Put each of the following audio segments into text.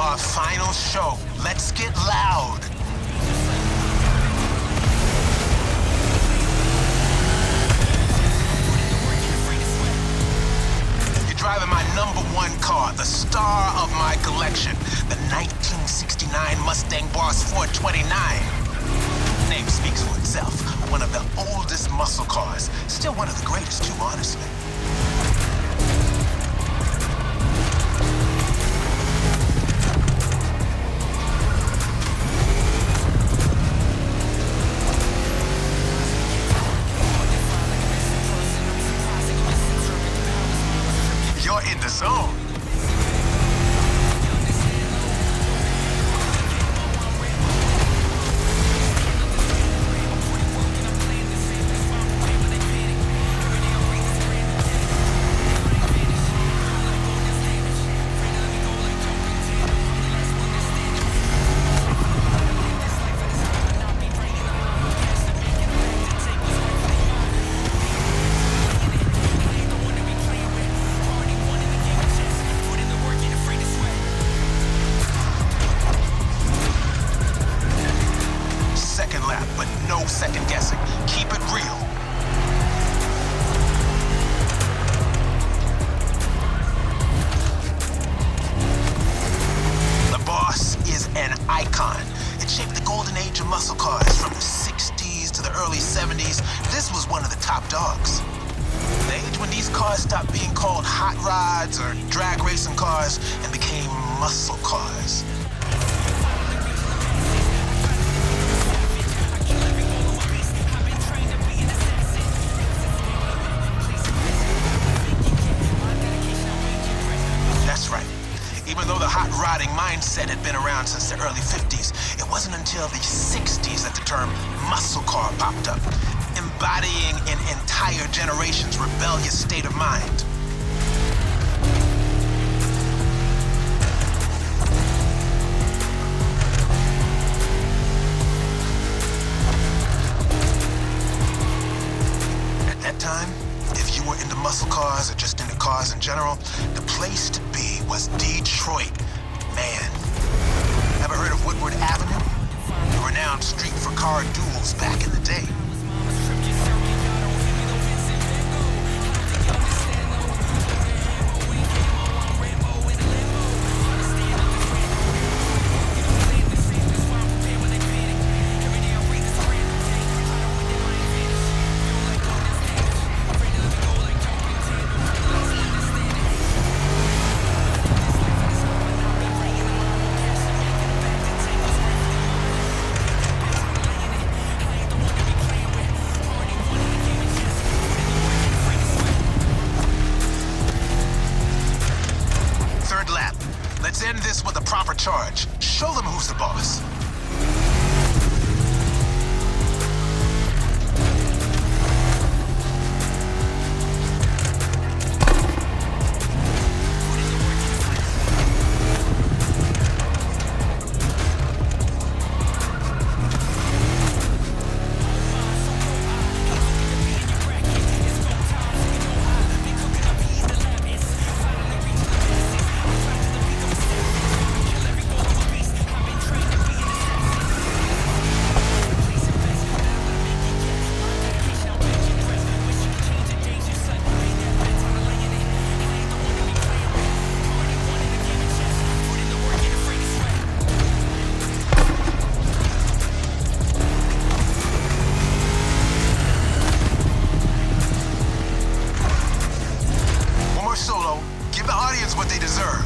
our final show. Let's get loud. You're driving my #1 car, the star of my collection, the 1969 Mustang Boss 429. Name speaks for itself. One of the oldest muscle cars. Still one of the greatest too, honestly. You're in the zone. But no second guessing. Keep it real. The Boss is an icon. It shaped the golden age of muscle cars from the 60s to the early 70s. This was one of the top dogs. The age when these cars stopped being called hot rods or drag racing cars and became muscle cars. Even though the hot rodding mindset had been around since the early 50s, it wasn't until the 60s that the term muscle car popped up, embodying an entire generation's rebellious state of mind. At that time, if you were into muscle cars or just into cars in general, the place to be was Detroit. Man, ever heard of Woodward Avenue? A renowned street for car duels back in the day. Let's end this with a proper charge. Show them who's the boss. Solo, give the audience what they deserve.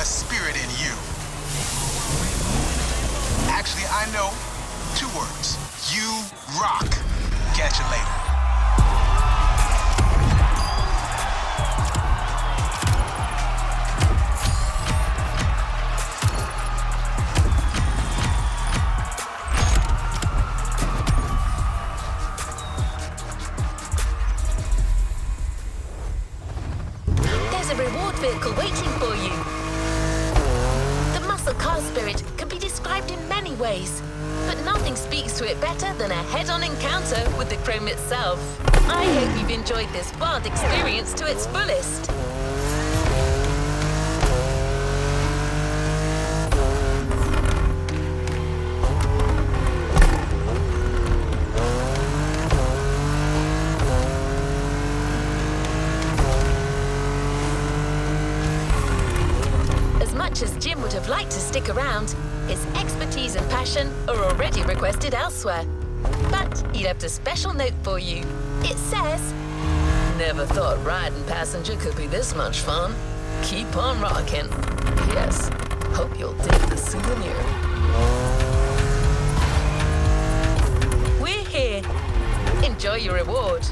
Spirit in you. Actually, I know 2 words. You rock. Catch you later. reward vehicle waiting for you. The muscle car spirit can be described in many ways, but nothing speaks to it better than a head-on encounter with the Chrome itself. I hope you've enjoyed this wild experience to its fullest. As much as Jim would have liked to stick around, his expertise and passion are already requested elsewhere. But he left a special note for you. It says, "Never thought riding passenger could be this much fun. Keep on rocking. P.S. Hope you'll dig the souvenir." We're here. Enjoy your reward.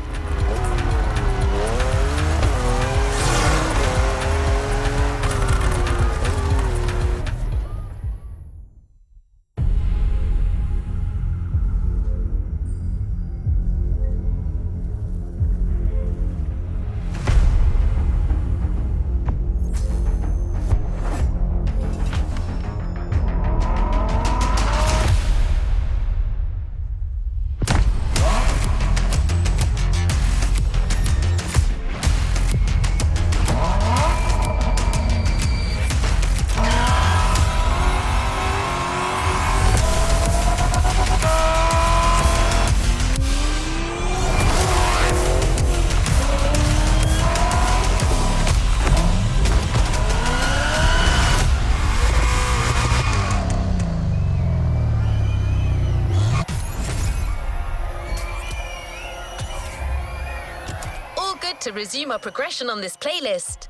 To resume our progression on this playlist.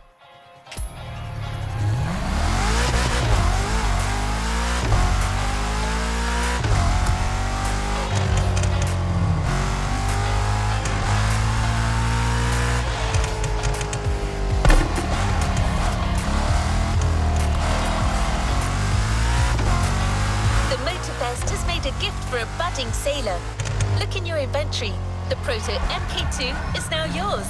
The Motorfest has made a gift for a budding sailor. Look in your inventory. The Proto MK2 is now yours.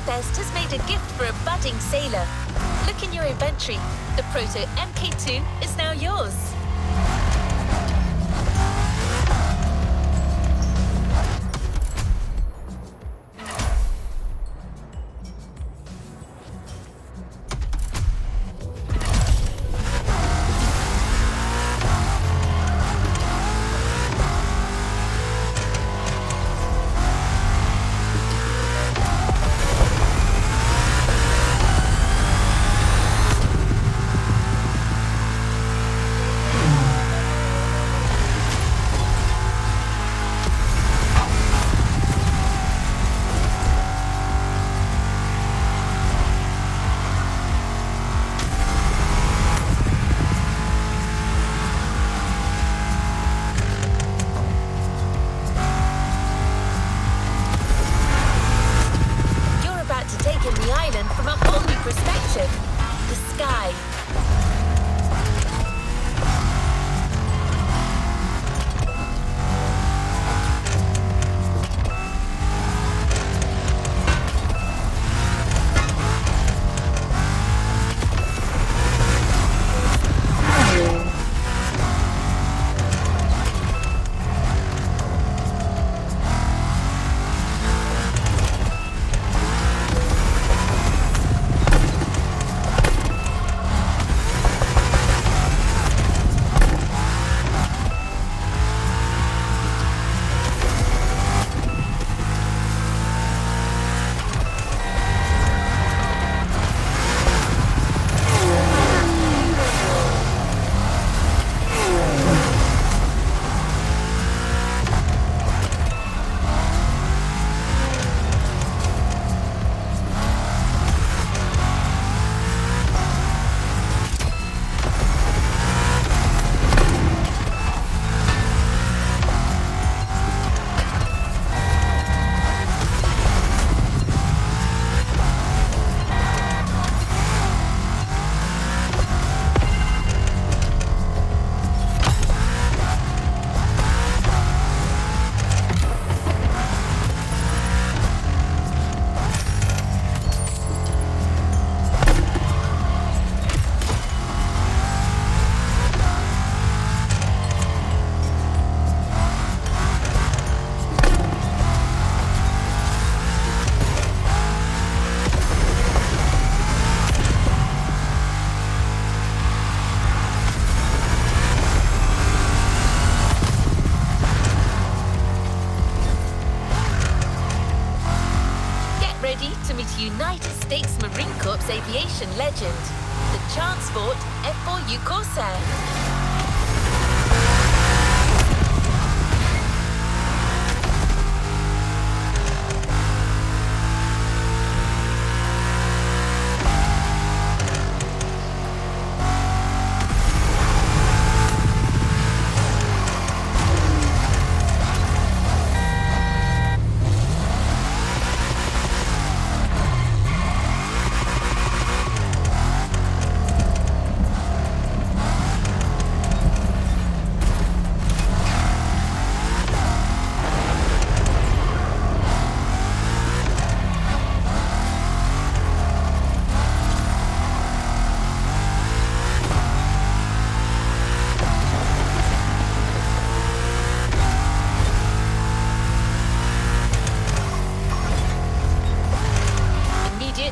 Motorfest has made a gift for a budding sailor. Look in your inventory. The Proto MK2 is now yours. From a whole new perspective, the sky. To meet United States Marine Corps aviation legend, the Transport F4U Corsair.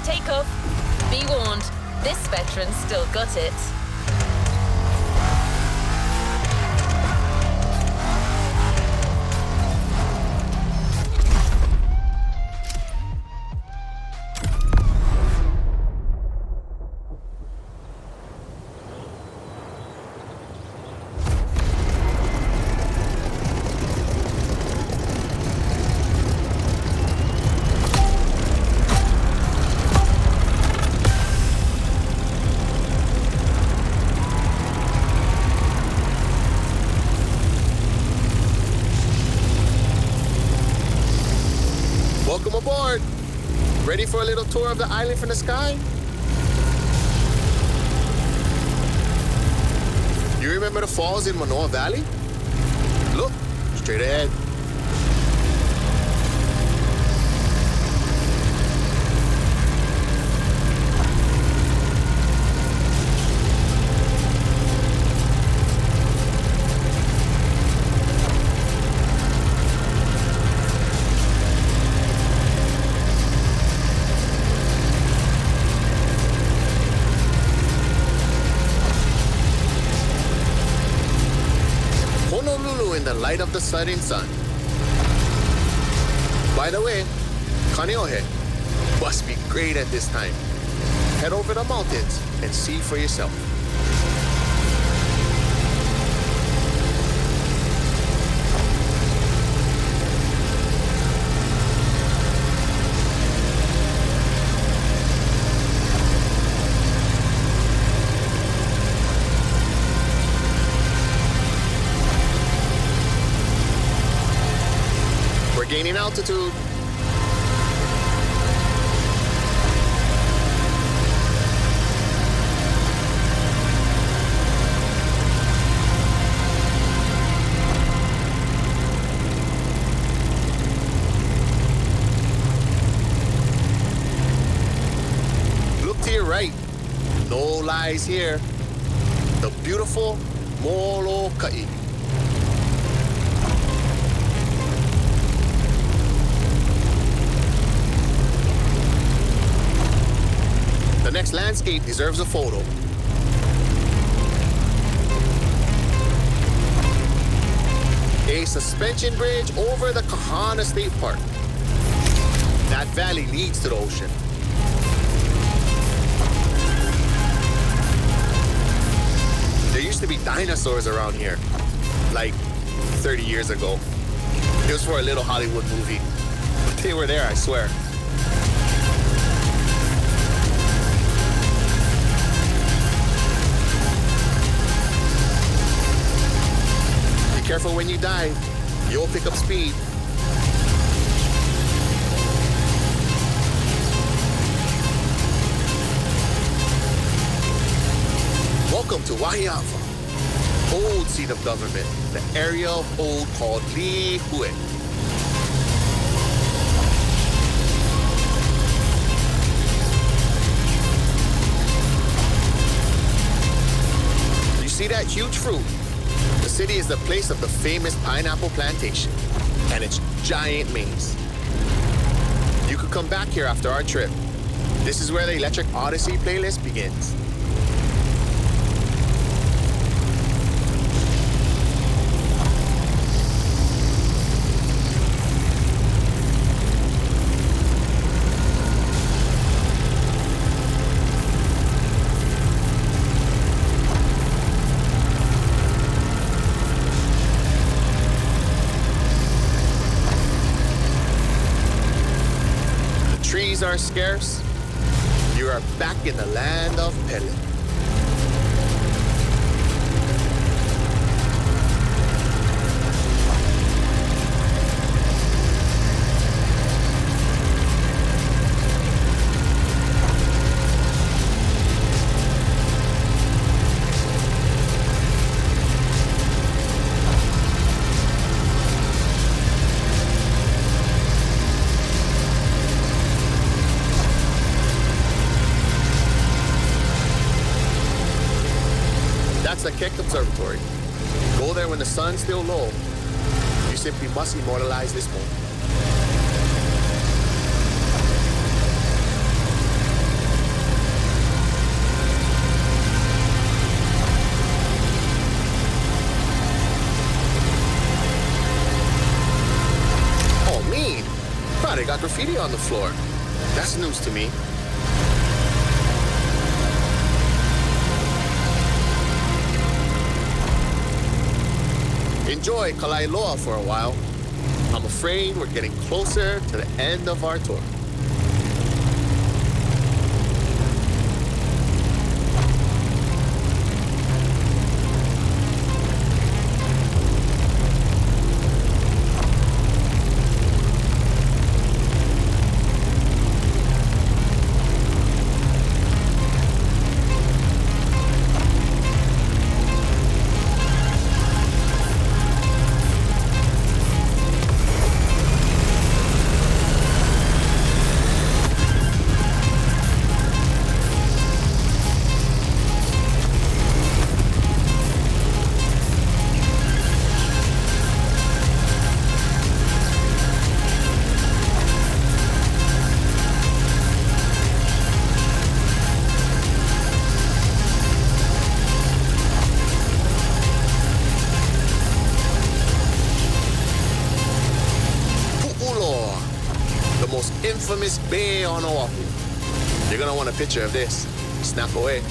Takeoff. Be warned, this veteran's still got it. Welcome aboard. Ready for a little tour of the island from the sky? You remember the falls in Manoa Valley? Look, straight ahead. light of the setting sun. By the way, Kaneohe must be great at this time. Head over the mountains and see for yourself. We're gaining altitude. Look to your right. No lies here. The beautiful Molokai. The next landscape deserves a photo. A suspension bridge over the Kahana State Park. That valley leads to the ocean. There used to be dinosaurs around here, like 30 years ago. It was for a little Hollywood movie. But they were there, I swear. Be careful when you dive. You'll pick up speed. Welcome to Waiawa, old seat of government, the area of old called Lihue. You see that huge fruit? The city is the place of the famous pineapple plantation and its giant maze. You could come back here after our trip. This is where the Electric Odyssey playlist begins. Trees are scarce. You are back in the land of Pele. That's the Keck Observatory. Go there when the sun's still low. You simply must immortalize this moment. Oh, mean. Wow, they got graffiti on the floor. That's news to me. Enjoy Kalailoa for a while. I'm afraid we're getting closer to the end of our tour. most infamous bay on Oahu. You're gonna want a picture of this. Snap away.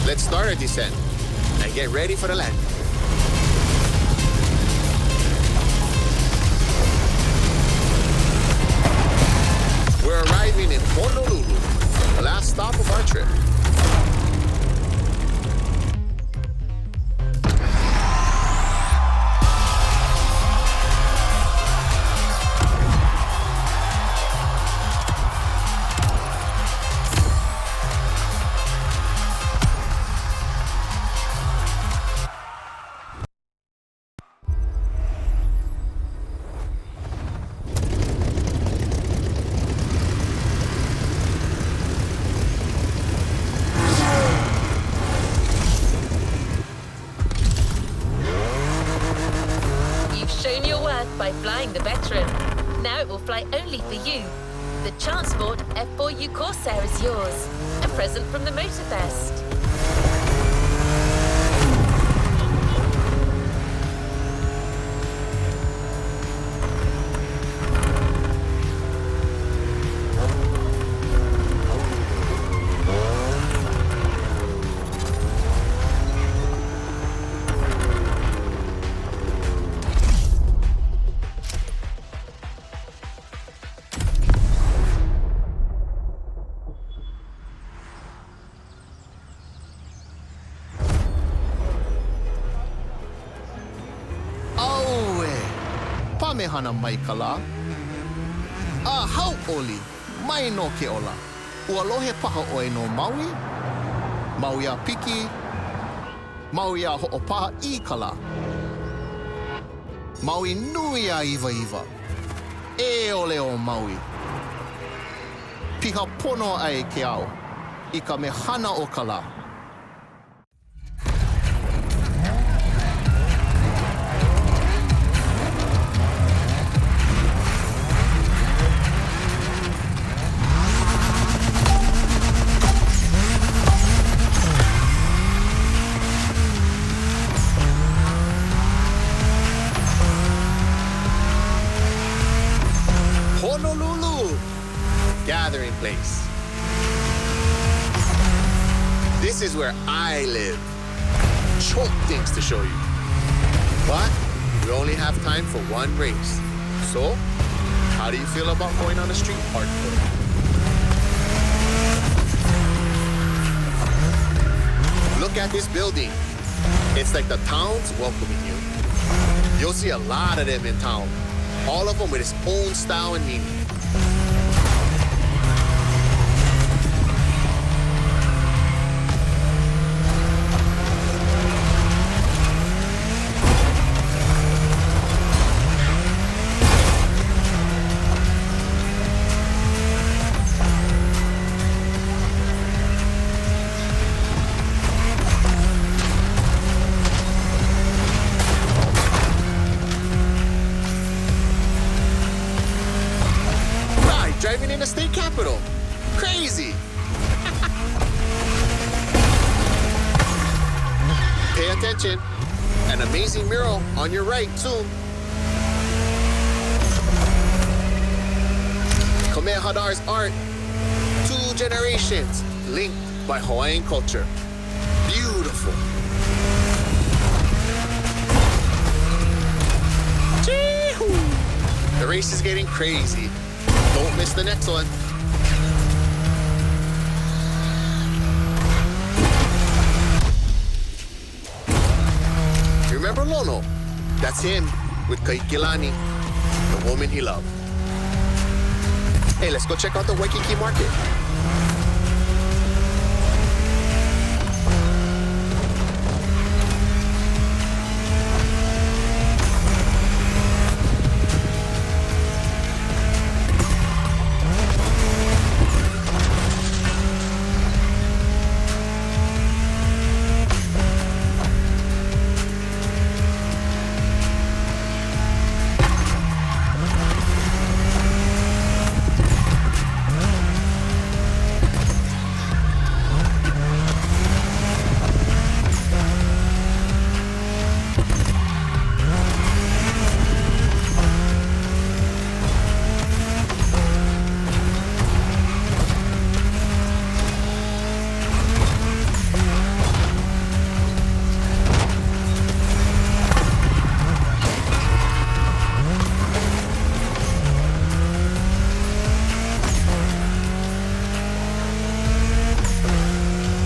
Let's start our descent and get ready for the land. We're arriving in Honolulu, the last stop of our trip. By flying the veteran. Now it will fly only for you. The Transport F4U Corsair is yours. A present from the Motorfest. Hana Maikala. How oli, mai no ke ola. Ua lohe paha oe no Maui. Maui a piki. Maui a ho'opaha I kala. Maui nui a iwa iwa. E ole o Maui. Piha pono ai ke ao. I ka mehana o kala. Gathering place. This is where I live. Choke things to show you. But we only have time for one race. So, how do you feel about going on a street park tour? Look at this building. It's like the town's welcoming you. You'll see a lot of them in town. All of them with its own style and meaning. Driving in the state capital. Crazy. Pay attention. An amazing mural on your right, too. Kamehameha's art. 2 generations linked by Hawaiian culture. Beautiful. Chee-hoo. The race is getting crazy. Don't miss the next one. You remember Lono? That's him with Kaikilani, the woman he loved. Hey, let's go check out the Waikiki Market.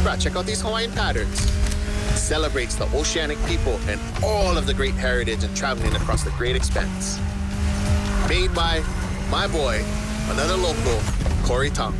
bruh, check out these Hawaiian patterns. It celebrates the oceanic people and all of the great heritage and traveling across the great expanse. Made by my boy, another local, Corey Tom.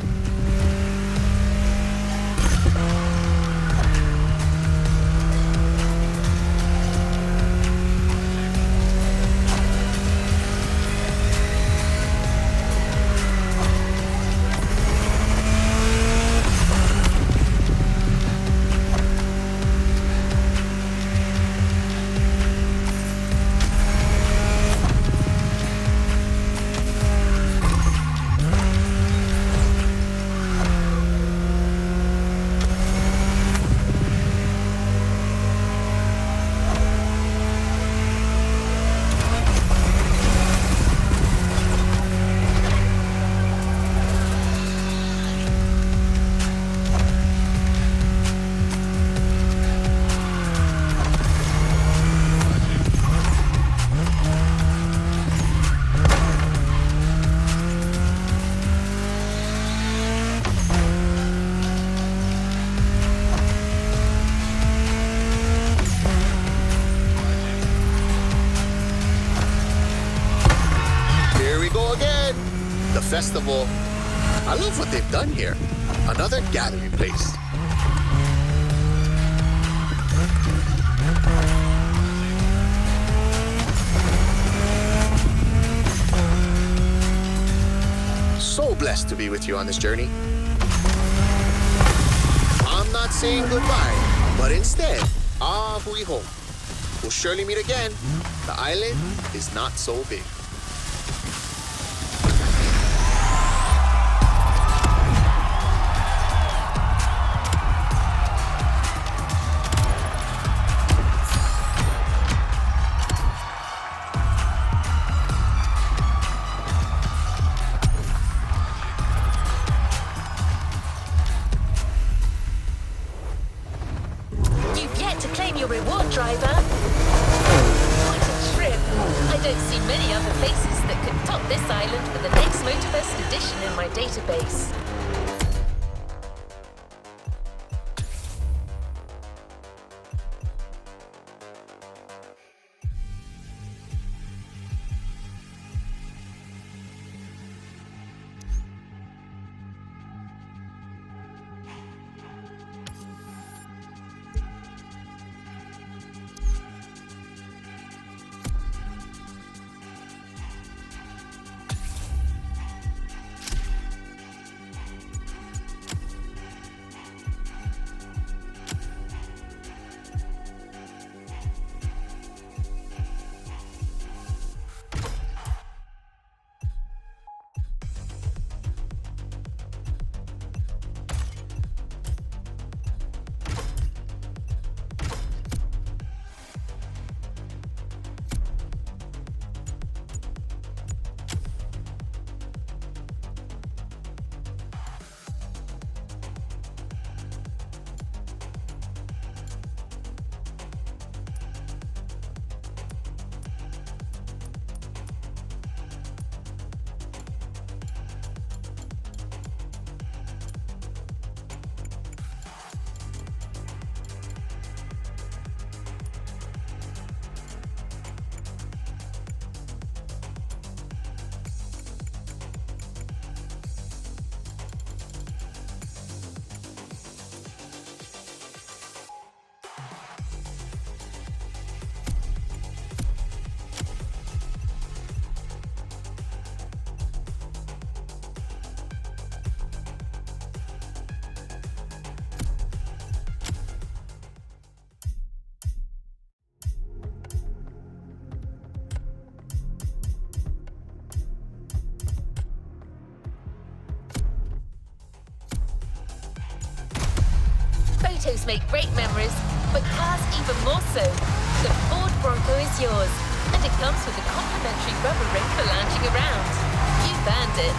Festival. I love what they've done here. Another gathering place. So blessed to be with you on this journey. I'm not saying goodbye, but instead, hui home. We'll surely meet again. The island is not so big. Your reward, driver. What a trip. I don't see many other places that could top this island for the next Motorfest edition in my database. Photos make great memories, but cars even more so. The Ford Bronco is yours, and it comes with a complimentary rubber ring for lounging around. You've earned it.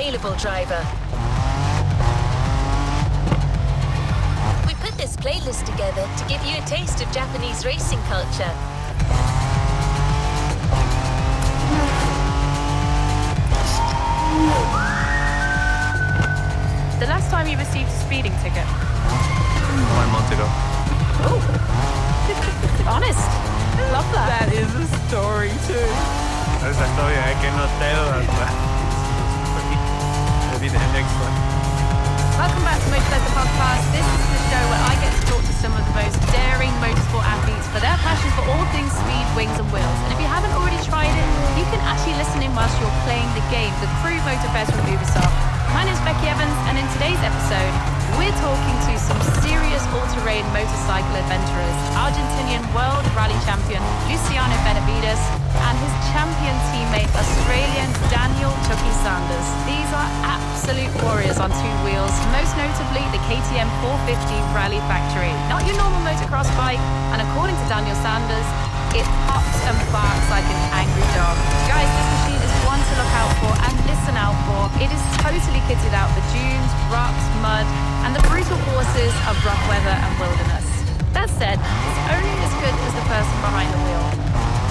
available driver. We put this playlist together to give you a taste of Japanese racing culture. The last time you received a speeding ticket? 1 month ago. Oh, honest. Love that. That is a story too. Esa historia es que no te Maybe the next one. Welcome back to Motorfest the podcast. This is the show where I get to talk to some of the most daring motorsport athletes for their passion for all things speed, wings and wheels. And if you haven't already tried it, you can actually listen in whilst you're playing the game, the Crew Motorfest from Ubisoft. My name is Becky Evans, and in today's episode, we're talking to some serious all-terrain motorcycle adventurers, Argentinian World Rally Champion Luciano Benavides and his champion teammate Australian Daniel Chucky Sanders. These are absolute warriors on two wheels, most notably the KTM 450 Rally Factory. Not your normal motocross bike, and according to Daniel Sanders, it pops and barks like an angry dog. Guys, this machine is one to look out for and listen out for. It is totally kitted out for dunes, rocks, mud, and the brutal forces of rough weather and wilderness. That said, it's only as good as the person behind the wheel.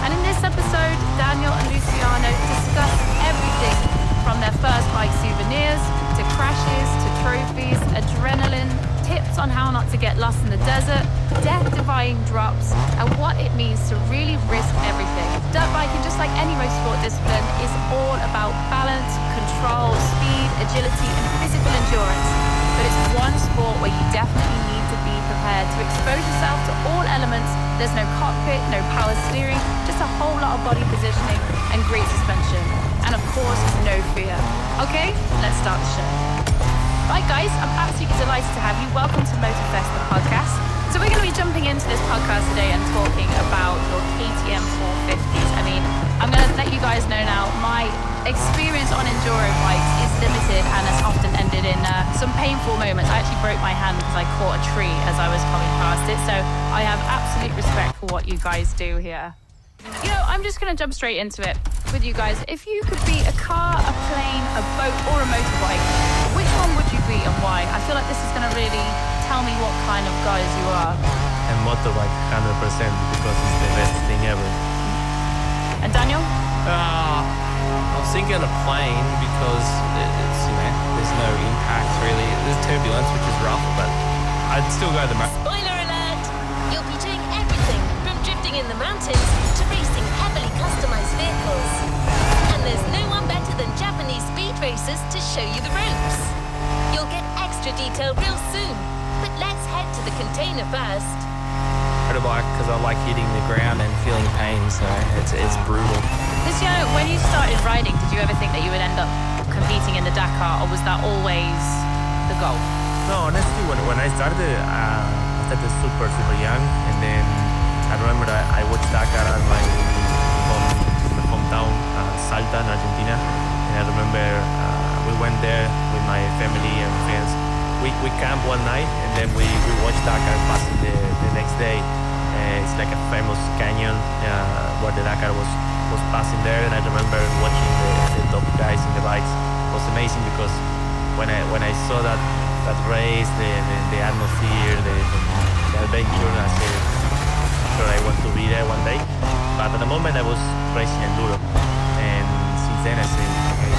And in this episode, Daniel and Luciano discuss everything from their first bike souvenirs, to crashes, to trophies, adrenaline, tips on how not to get lost in the desert, death-defying drops, and what it means to really risk everything. Dirt biking, just like any motorsport discipline, is all about balance, control, speed, agility, and physical endurance. But it's one sport where you definitely need to be prepared to expose yourself to all elements. There's no cockpit, no power steering, just a whole lot of body positioning and great suspension. And of course, no fear. Okay, let's start the show. Right guys, I'm absolutely delighted to have you. Welcome to Motorfest, the podcast. So we're going to be jumping into this podcast today and talking about your KTM 450s. I mean, I'm going to let you guys know now, my experience on enduro bikes is limited and has often ended in some painful moments. I actually broke my hand because I caught a tree as I was coming past it. So I have absolute respect for what you guys do here. You know, I'm just going to jump straight into it with you guys. If you could be a car, a plane, a boat, or a motorbike, which one would you be and why? I feel like this is going to really tell me what kind of guys you are. And motorbike, 100%, because it's the best thing ever. And Daniel? I was thinking a plane because it's, you know, there's no impact really. There's turbulence, which is rough, but I'd still go the Spoiler alert! You'll be doing everything from drifting in the mountains to racing heavily customized vehicles. And there's no one better than Japanese speed racers to show you the ropes. You'll get extra detail real soon, but let's head to the container first. motorbike because I like hitting the ground and feeling pain, so it's brutal. Luciano, when you started riding, did you ever think that you would end up competing in the Dakar, or was that always the goal? No, honestly, when I started super young, and then I remember I watched Dakar at my hometown, Salta in Argentina, and I remember we went there with my family and friends. We camped one night, and then we watched Dakar passing the next day. It's like a famous canyon where the Dakar was passing there, and I remember watching the top guys in the bikes. It was amazing because when I saw that race, the atmosphere, the adventure, I said, sure, I want to be there one day. But at the moment I was racing enduro, and since then I said, okay,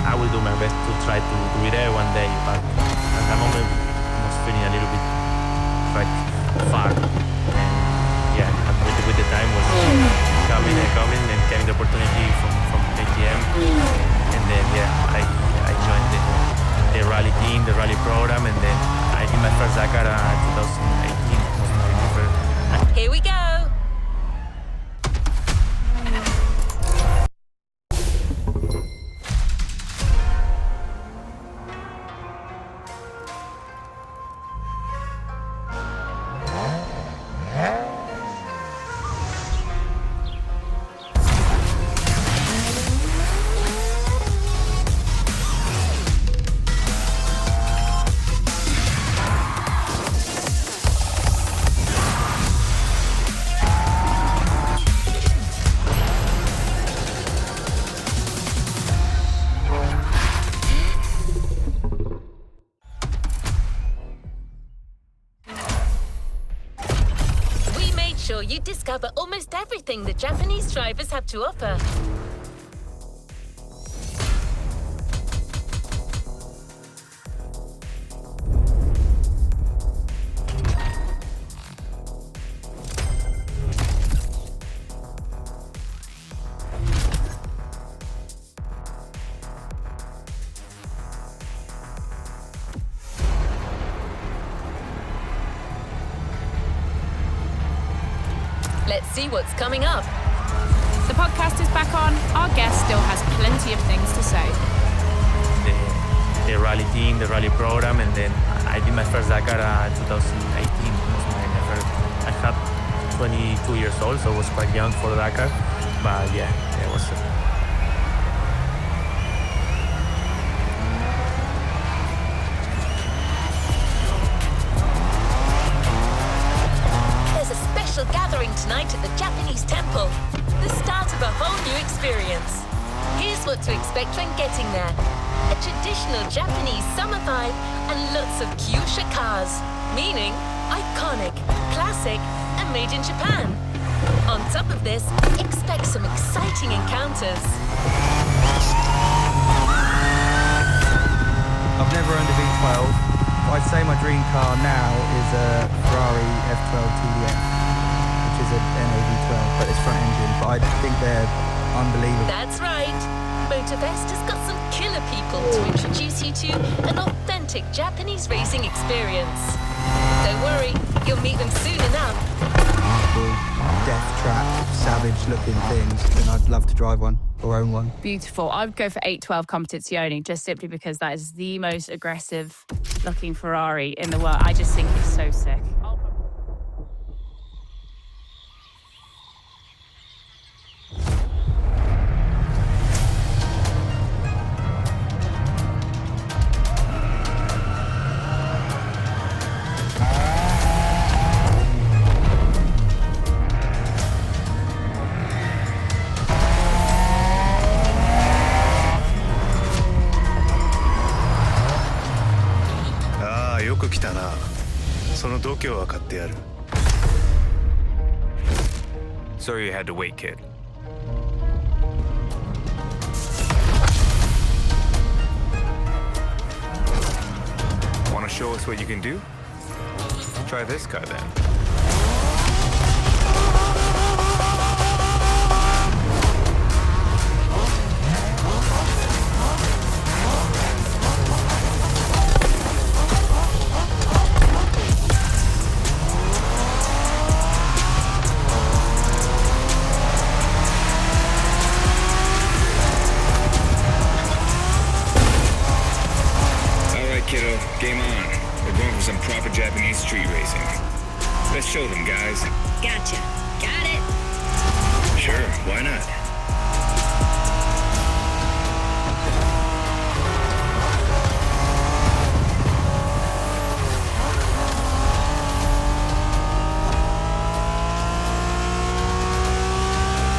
I will do my best to try to be there one day. But at the moment I was feeling a little bit like far, and yeah, with the time was coming and getting the opportunity from KTM, and then yeah, I joined the rally team, the rally program, and then I did my first Dakar in 2018. Was my first. Here we go. you discover almost everything the Japanese drivers have to offer. Let's see what's coming up. The podcast is back on. Our guest still has plenty of things to say. The rally team, the rally program, and then I did my first Dakar in 2018. I had 22 years old, so I was quite young for Dakar. But yeah, it was. There's a special gathering tonight at the Japanese temple. The start of a whole new experience. Here's what to expect when getting there. A traditional Japanese summer vibe and lots of kyusha cars, meaning iconic, classic, and made in Japan. On top of this, expect some exciting encounters. I've never owned a V12. I'd say my dream car now is a Ferrari F12 TDF, which is an V12, but it's front engine. But I think they're unbelievable. That's right. Motorfest has got some killer people to introduce you to an authentic Japanese racing experience. Don't worry, you'll meet them soon enough. Death trap, savage looking things, and I'd love to drive one or own one. Beautiful. I would go for 812 Competizione just simply because that is the most aggressive looking Ferrari in the world. I just think it's so sick. Sorry you had to wait, kid. Want to show us what you can do? Try this car then. Kiddo, game on. We're going for some proper Japanese street racing. Let's show them, guys. Gotcha. Got it. Sure, why not?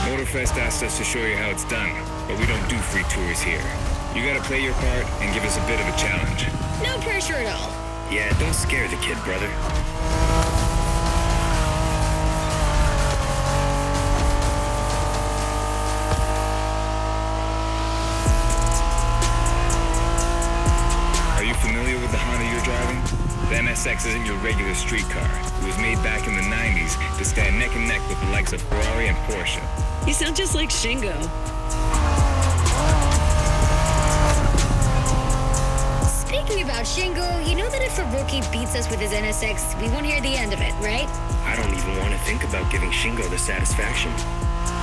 Motorfest asked us to show you how it's done, but we don't do free tours here. You gotta play your part and give us a bit of a challenge. No pressure at all. Yeah, don't scare the kid, brother. Are you familiar with the Honda you're driving? The NSX isn't your regular street car. It was made back in the 90s to stand neck and neck with the likes of Ferrari and Porsche. You sound just like Shingo. Speaking about Shingo, you know that if a rookie beats us with his NSX, we won't hear the end of it, right? I don't even want to think about giving Shingo the satisfaction.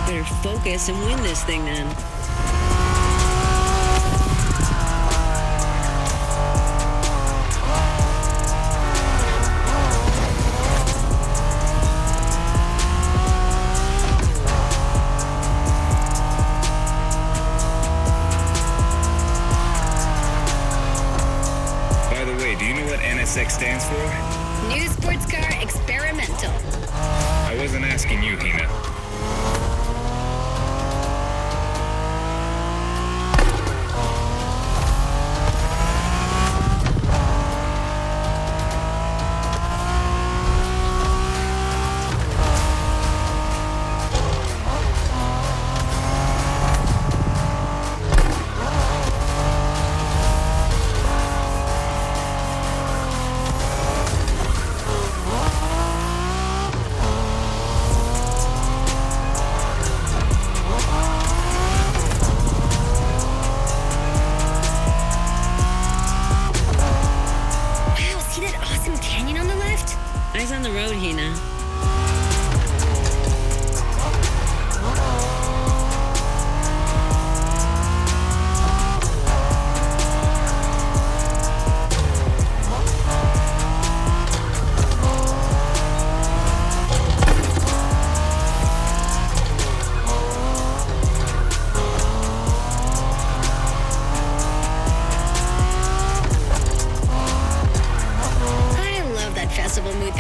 Better focus and win this thing then. NSX stands for? New Sports Car Experimental. I wasn't asking you, Hina.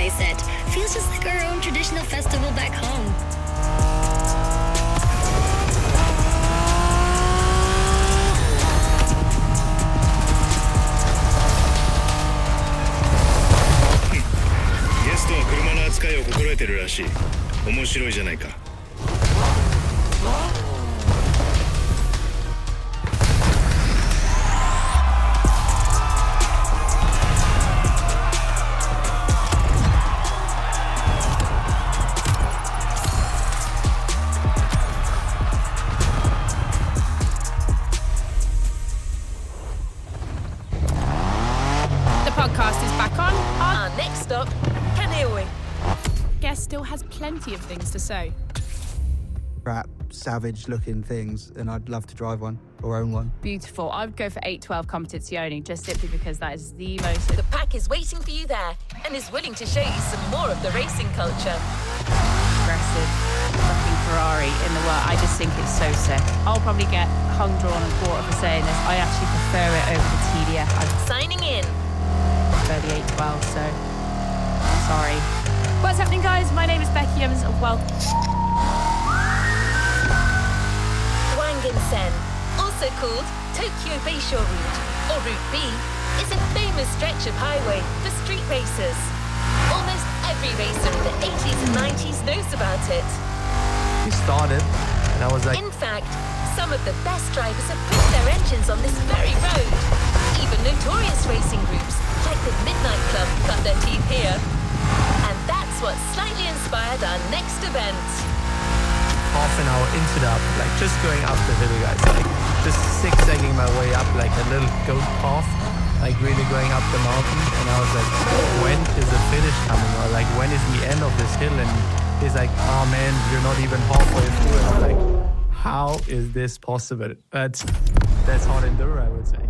they said. Feels just like our own traditional festival back home. Still has plenty of things to say. Crap, savage-looking things, and I'd love to drive one or own one. Beautiful. I would go for 812 Competizione, just simply because that is the most... The pack is waiting for you there and is willing to show you some more of the racing culture. Aggressive fucking Ferrari in the world. I just think it's so sick. I'll probably get hung, drawn and quarter for saying this. I actually prefer it over the TDF. I Signing in. prefer the 812, so sorry. What's happening, guys? My name is Becky Evans, and welcome. Wangen-sen, also called Tokyo Bayshore Route, or Route B, is a famous stretch of highway for street racers. Almost every racer in the 80s and 90s knows about it. We started, and I was like... In fact, some of the best drivers have put their engines on this very road. Even notorious racing groups, like the Midnight Club, cut their teeth here. And that's what slightly inspired our next event. Half an hour into the up, like just going up the hill, guys, like just zigzagging my way up like a little goat path, like really going up the mountain. And I was like, when is the finish coming? Or like, when is the end of this hill? And he's like, oh man, you're not even halfway through it. I'm like, how is this possible? But that's hard enduro, I would say.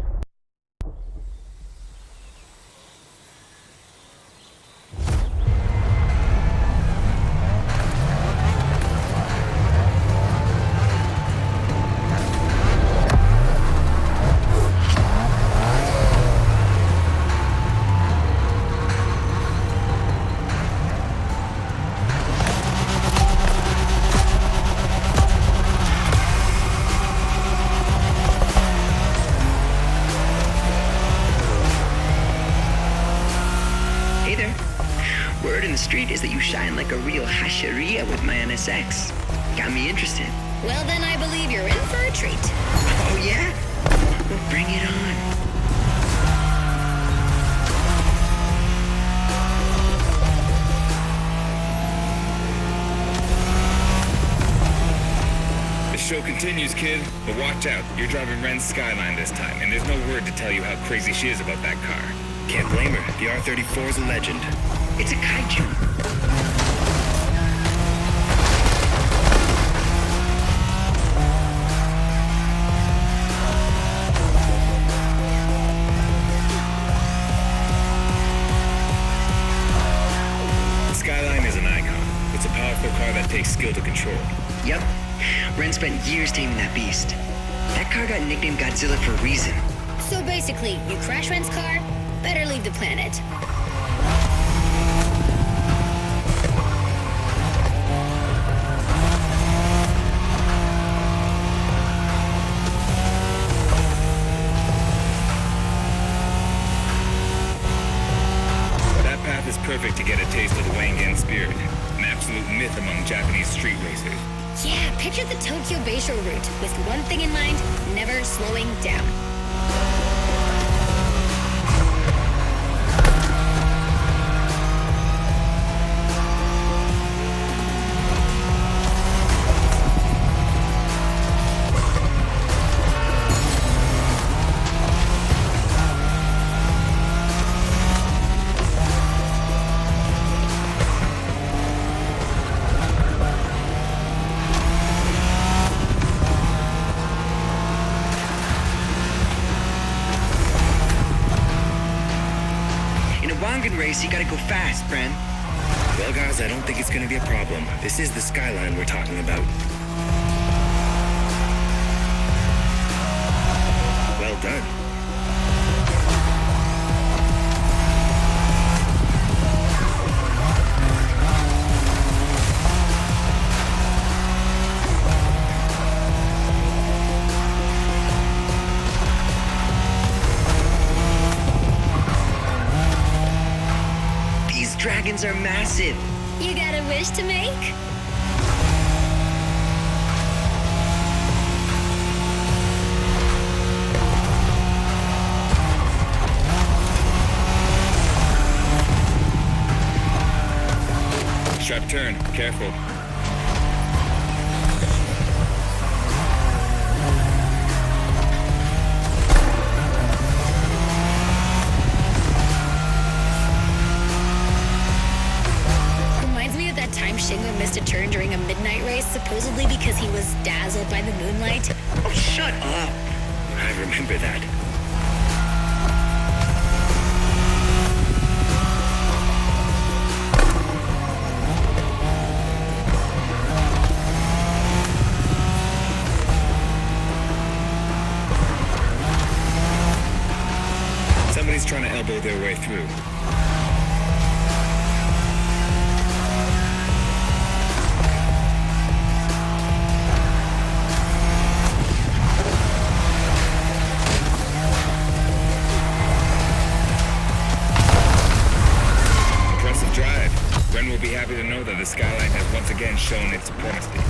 Is that you shine like a real hasheria with my NSX. Got me interested. Well, then I believe you're in for a treat. Oh, yeah? Well, bring it on. The show continues, kid. But watch out. You're driving Ren's Skyline this time, and there's no word to tell you how crazy she is about that car. Can't blame her. The R34 is a legend. It's a kaiju. The Skyline is an icon. It's a powerful car that takes skill to control. Yep. Ren spent years taming that beast. That car got nicknamed Godzilla for a reason. So basically, you crash Ren's car, better leave the planet. That path is perfect to get a taste of the Wangen spirit, an absolute myth among Japanese street racers. Yeah, picture the Tokyo Bayshore route with one thing in mind, never slowing down. Race, you gotta go fast, Bren. Well, guys, I don't think it's gonna be a problem. This is the Skyline we're talking about. Well done. dragons are massive. You got a wish to make? Sharp turn. Careful. Reminds me of that time Shingo missed a turn during a midnight race, supposedly because he was dazzled by the moonlight. Oh, shut up. I remember that. Somebody's trying to elbow their way through. Impressive drive. Ren will be happy to know that the Skyline has once again shown its supremacy.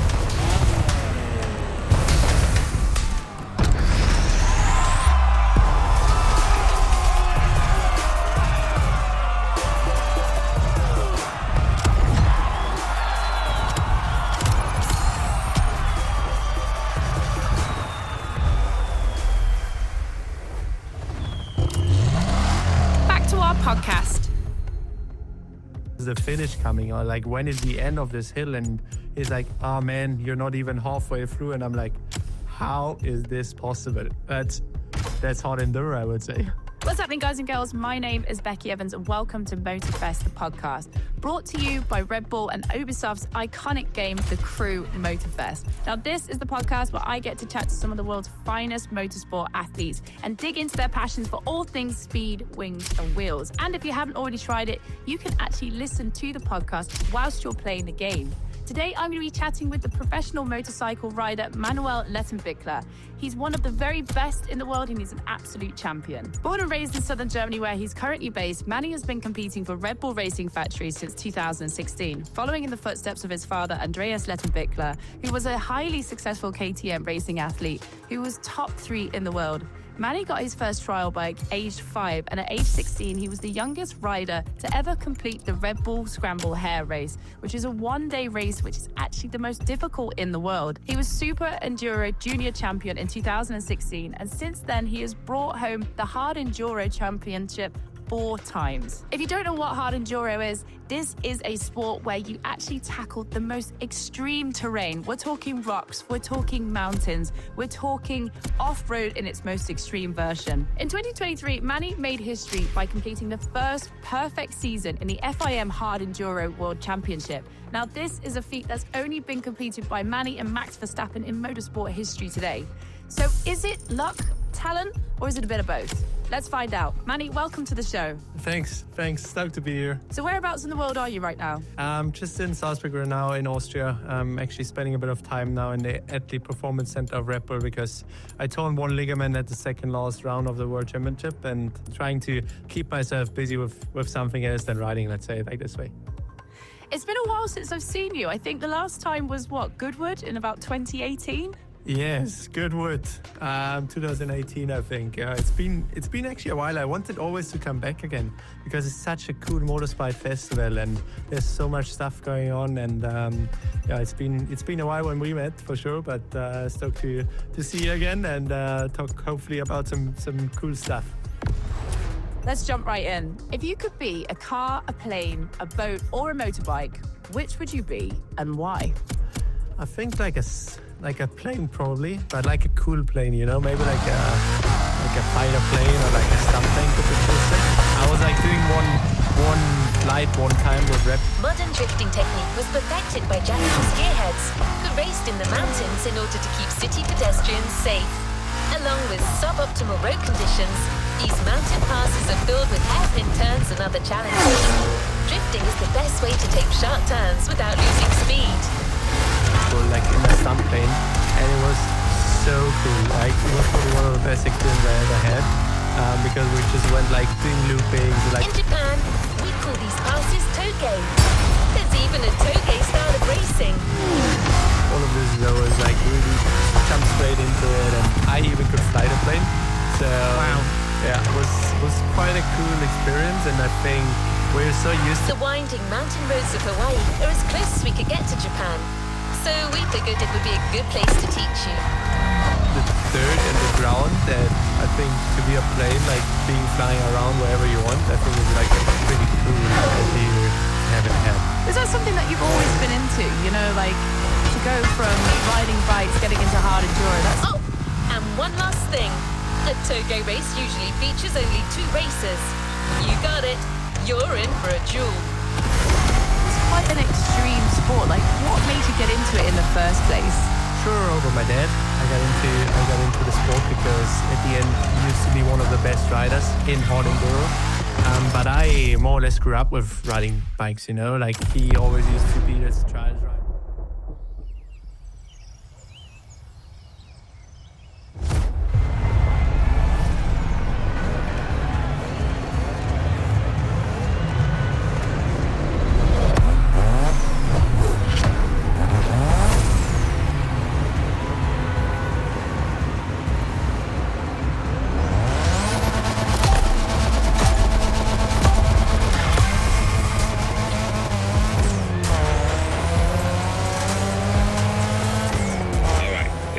Podcast. Is the finish coming, or like when is the end of this hill? And he's like, oh man, you're not even halfway through. And I'm like, how is this possible? That's hard enduro, I would say. What's happening, guys and girls? My name is Becky Evans and welcome to Motorfest, the podcast, brought to you by Red Bull and Ubisoft's iconic game, the Crew Motorfest. Now, this is the podcast where I get to chat to some of the world's finest motorsport athletes and dig into their passions for all things speed, wings, and wheels. And if you haven't already tried it, you can actually listen to the podcast whilst you're playing the game. Today, I'm going to be chatting with the professional motorcycle rider Manuel Lettenbichler. He's one of the very best in the world and he's an absolute champion. Born and raised in southern Germany where he's currently based, Manny has been competing for Red Bull Racing Factory since 2016, following in the footsteps of his father Andreas Lettenbichler, who was a highly successful KTM racing athlete who was top 3 in the world. Manny got his first trial bike aged 5, and at age 16, he was the youngest rider to ever complete the Red Bull Scramble Hare race, which is a one-day race which is actually the most difficult in the world. He was Super Enduro Junior Champion in 2016, and since then, he has brought home the Hard Enduro Championship 4 times. If you don't know what hard enduro is, this is a sport where you actually tackle the most extreme terrain. We're talking rocks, we're talking mountains, we're talking off-road in its most extreme version. In 2023, Manny made history by completing the first perfect season in the FIM Hard Enduro World Championship. Now, this is a feat that's only been completed by Manny and Max Verstappen in motorsport history today. So is it luck, talent, or is it a bit of both? Let's find out. Manny, welcome to the show. Thanks. Stoked to be here. So whereabouts in the world are you right now? Just in Salzburg right now in Austria. I'm actually spending a bit of time now in the Athlete Performance Center of Red Bull because I torn one ligament at the second last round of the World Championship and trying to keep myself busy with something else than riding, let's say it like this way. It's been a while since I've seen you. I think the last time was Goodwood in about 2018? Yes, Goodwood, 2018, I think. It's been actually a while. I wanted always to come back again because it's such a cool motorsport festival and there's so much stuff going on. And it's been a while when we met for sure, but stoked to see you again and talk hopefully about some cool stuff. Let's jump right in. If you could be a car, a plane, a boat, or a motorbike, which would you be and why? I think like a plane probably, but like a cool plane, you know, maybe like a fighter plane or like a stunt plane could be cool. I was like doing one flight one time with Red. Modern drifting technique was perfected by Japanese gearheads who raced in the mountains in order to keep city pedestrians safe. Along with suboptimal road conditions, these mountain passes are filled with hairpin turns and other challenges. Drifting is the best way to take sharp turns without losing speed. Like in a stunt plane, and it was so cool. Like it was probably one of the best experiences I ever had because we just went like doing loopings. Like in Japan, we call these passes Toge. There's even a Toge style of racing. All of this though was like really jumped straight into it, and I even could fly the plane. So yeah, it was quite a cool experience, and I think we're so used to The winding mountain roads of Hawaii are as close as we could get to Japan. So we figured it would be a good place to teach you. the dirt and the ground that I think to be a plane, like being flying around wherever you want, I think is like a pretty cool idea to have in head. Is that something that you've always been into? You know, like to go from riding bikes, getting into hard enduro. That's Oh, and one last thing. A Toge race usually features only 2 races. You got it. You're in for a duel. quite an extreme sport. Like, what made you get into it in the first place? Sure, over my dad. I got into the sport because at the end he used to be one of the best riders in hard enduro. But I more or less grew up with riding bikes, you know, like he always used to be this trials rider.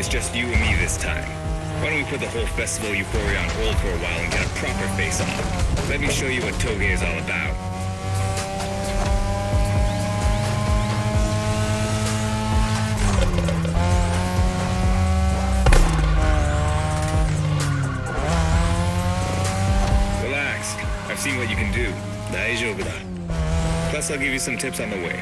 Just you and me this time. Why don't we put the whole festival euphoria on hold for a while and get a proper face-off? Let me show you what Toge is all about. Relax. I've seen what you can do. Daijoubu da. Plus, I'll give you some tips on the way.